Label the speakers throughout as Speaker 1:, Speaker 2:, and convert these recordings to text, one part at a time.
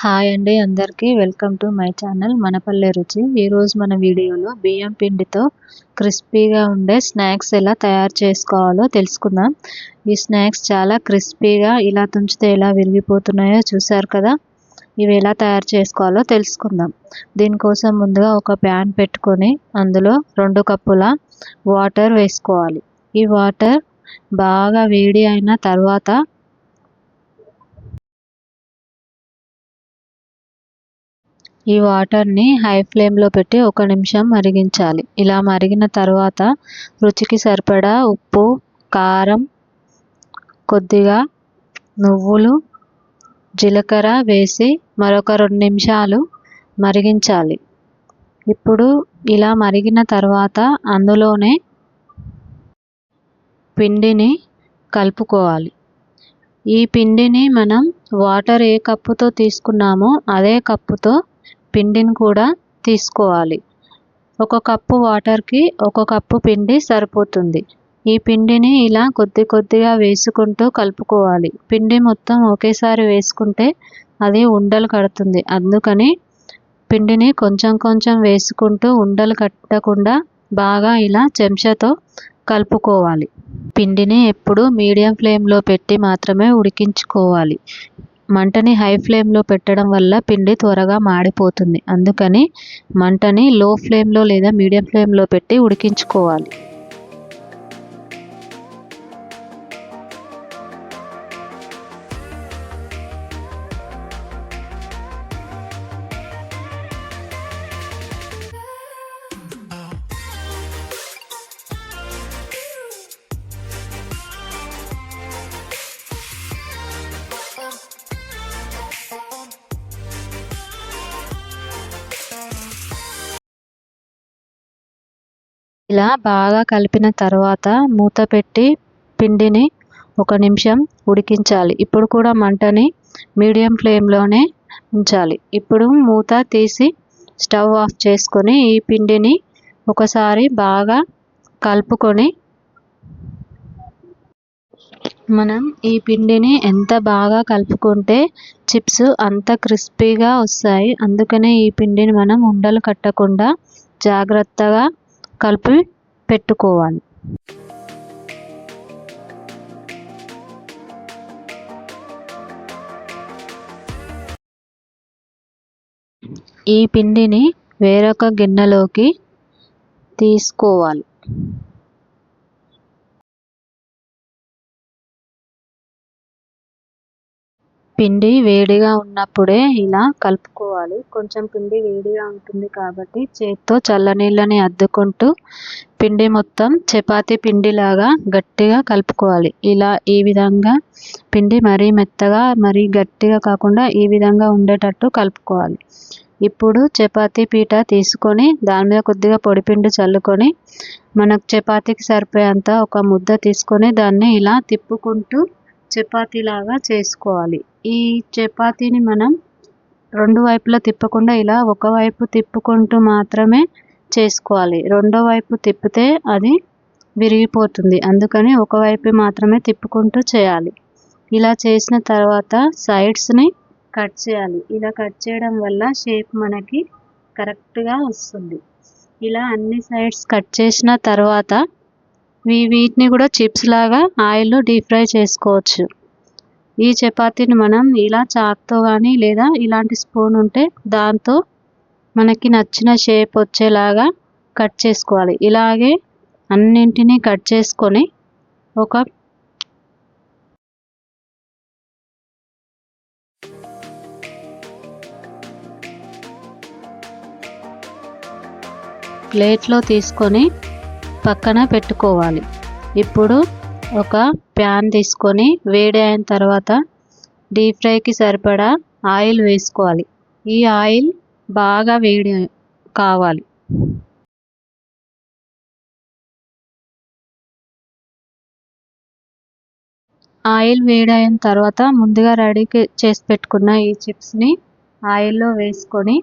Speaker 1: Hi అండి అందరికీ welcome to my channel మనపల్లె రుచి. ఈరోజు మన వీడియోలో బియ్యం పిండితో క్రిస్పీగా ఉండే స్నాక్స్ ఎలా తయారు చేసుకోవాలో తెలుసుకుందాం. ఈ స్నాక్స్ చాలా క్రిస్పీగా ఇలా తుంచితే ఎలా విరిగిపోతున్నాయో చూసారు కదా. ఇవి ఎలా తయారు చేసుకోవాలో తెలుసుకుందాం. దీనికోసం ముందుగా ఒక ప్యాన్ పెట్టుకొని అందులో 2 కప్పుల వాటర్ వేసుకోవాలి. ఈ వాటర్ బాగా వేడి అయిన తర్వాత ఈ వాటర్ని హై ఫ్లేమ్లో పెట్టి 1 నిమిషం మరిగించాలి. ఇలా మరిగిన తర్వాత రుచికి సరిపడా ఉప్పు, కారం, కొద్దిగా నువ్వులు, జీలకర్ర వేసి మరొక 2 నిమిషాలు మరిగించాలి. ఇప్పుడు ఇలా మరిగిన తర్వాత అందులోనే పిండిని కలుపుకోవాలి. ఈ పిండిని మనం వాటర్ ఏ కప్పుతో తీసుకున్నామో అదే కప్పుతో పిండిని కూడా తీసుకోవాలి. 1 కప్పు వాటర్కి 1 కప్పు పిండి సరిపోతుంది. ఈ పిండిని ఇలా కొద్ది కొద్దిగా వేసుకుంటూ కలుపుకోవాలి. పిండి మొత్తం ఒకేసారి వేసుకుంటే అది ఉండలు కడుతుంది. అందుకని పిండిని కొంచెం కొంచెం వేసుకుంటూ ఉండలు కట్టకుండా బాగా ఇలా చెంచాతో కలుపుకోవాలి. పిండిని ఎప్పుడు మీడియం ఫ్లేమ్లో పెట్టి మాత్రమే ఉడికించుకోవాలి. మంటని హై ఫ్లేమ్లో పెట్టడం వల్ల పిండి త్వరగా మాడిపోతుంది. అందుకని మంటని లో ఫ్లేమ్లో లేదా మీడియం ఫ్లేమ్లో పెట్టి ఉడికించుకోవాలి. ఇలా బాగా కలిపిన తర్వాత మూత పెట్టి పిండిని 1 నిమిషం ఉడికించాలి. ఇప్పుడు కూడా మంటని మీడియం ఫ్లేమ్లోనే ఉంచాలి. ఇప్పుడు మూత తీసి స్టవ్ ఆఫ్ చేసుకొని ఈ పిండిని ఒకసారి బాగా కలుపుకొని మనం ఈ పిండిని ఎంత బాగా కలుపుకుంటే చిప్స్ అంత క్రిస్పీగా వస్తాయి. అందుకనే ఈ పిండిని మనం ఉండలు కట్టకుండా జాగ్రత్తగా కలిపి పెట్టుకోవాలి. ఈ పిండిని వేరొక గిన్నెలోకి తీసుకోవాలి. పిండి వేడిగా ఉన్నప్పుడే ఇలా కలుపుకోవాలి. కొంచెం పిండి వేడిగా ఉంటుంది కాబట్టి చేత్తో చల్లనీళ్ళని అద్దుకుంటూ పిండి మొత్తం చపాతీ పిండిలాగా గట్టిగా కలుపుకోవాలి. ఈ విధంగా పిండి మరీ మెత్తగా మరీ గట్టిగా కాకుండా ఈ విధంగా ఉండేటట్టు కలుపుకోవాలి. ఇప్పుడు చపాతీ పీట తీసుకొని దాని మీద కొద్దిగా పొడిపిండి చల్లుకొని మనకు చపాతీకి సరిపోయేంత ఒక ముద్ద తీసుకొని దాన్ని ఇలా తిప్పుకుంటూ చపాతీలాగా చేసుకోవాలి. ఈ చపాతీని మనం 2 వైపులా తిప్పకుండా ఇలా ఒకవైపు తిప్పుకుంటూ మాత్రమే చేసుకోవాలి. రెండో వైపు తిప్పితే అది విరిగిపోతుంది. అందుకని ఒకవైపు మాత్రమే తిప్పుకుంటూ చేయాలి. ఇలా చేసిన తర్వాత సైడ్స్ని కట్ చేయాలి. ఇలా కట్ చేయడం వల్ల షేప్ మనకి కరెక్ట్గా వస్తుంది. ఇలా అన్ని సైడ్స్ కట్ చేసిన తర్వాత వీటిని కూడా చిప్స్ లాగా ఆయిల్లో డీప్ ఫ్రై చేసుకోవచ్చు. ఈ చపాతీని మనం ఇలా చాక్తో కానీ లేదా ఇలాంటి స్పూన్ ఉంటే దాంతో మనకి నచ్చిన షేప్ వచ్చేలాగా కట్ చేసుకోవాలి. ఇలాగే అన్నింటినీ కట్ చేసుకొని ఒక ప్లేట్లో తీసుకొని పక్కన పెట్టుకోవాలి. ఇప్పుడు ఒక ప్యాన్ తీసుకొని వేడి అయిన తర్వాత డీప్ ఫ్రైకి సరిపడా ఆయిల్ వేసుకోవాలి. ఈ ఆయిల్ బాగా వేడి కావాలి. ఆయిల్ వేడైన తర్వాత ముందుగా రెడీ చేసి పెట్టుకున్న ఈ చిప్స్ని ఆయిల్లో వేసుకొని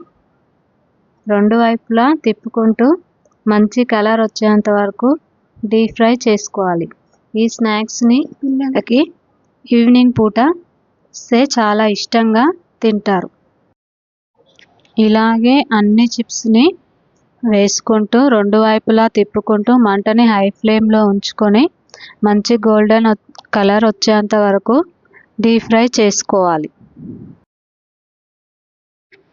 Speaker 1: 2 వైపులా తిప్పుకుంటూ మంచి కలర్ వచ్చేంత వరకు డీప్ ఫ్రై చేసుకోవాలి. ఈ స్నాక్స్ని పిల్లలకి ఈవినింగ్ పూట చాలా ఇష్టంగా తింటారు. ఇలాగే అన్ని చిప్స్ని వేసుకుంటూ రెండు వైపులా తిప్పుకుంటూ మంటని హై ఫ్లేమ్లో ఉంచుకొని మంచి గోల్డెన్ కలర్ వచ్చేంత వరకు డీప్ ఫ్రై చేసుకోవాలి.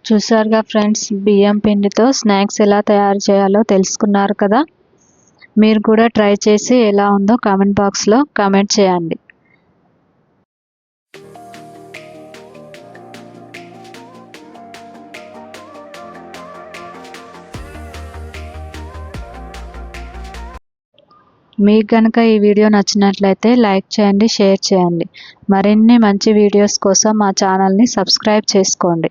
Speaker 1: చూసారుగా ఫ్రెండ్స్, బియ్యం పిండితో స్నాక్స్ ఎలా తయారు చేయాలో తెలుసుకున్నారు కదా. మీరు కూడా ట్రై చేసి ఎలా ఉందో కామెంట్ బాక్స్లో కామెంట్ చేయండి. మీకు కనుక ఈ వీడియో నచ్చినట్లయితే లైక్ చేయండి, షేర్ చేయండి. మరిన్ని మంచి వీడియోస్ కోసం మా ఛానల్ని సబ్స్క్రైబ్ చేసుకోండి.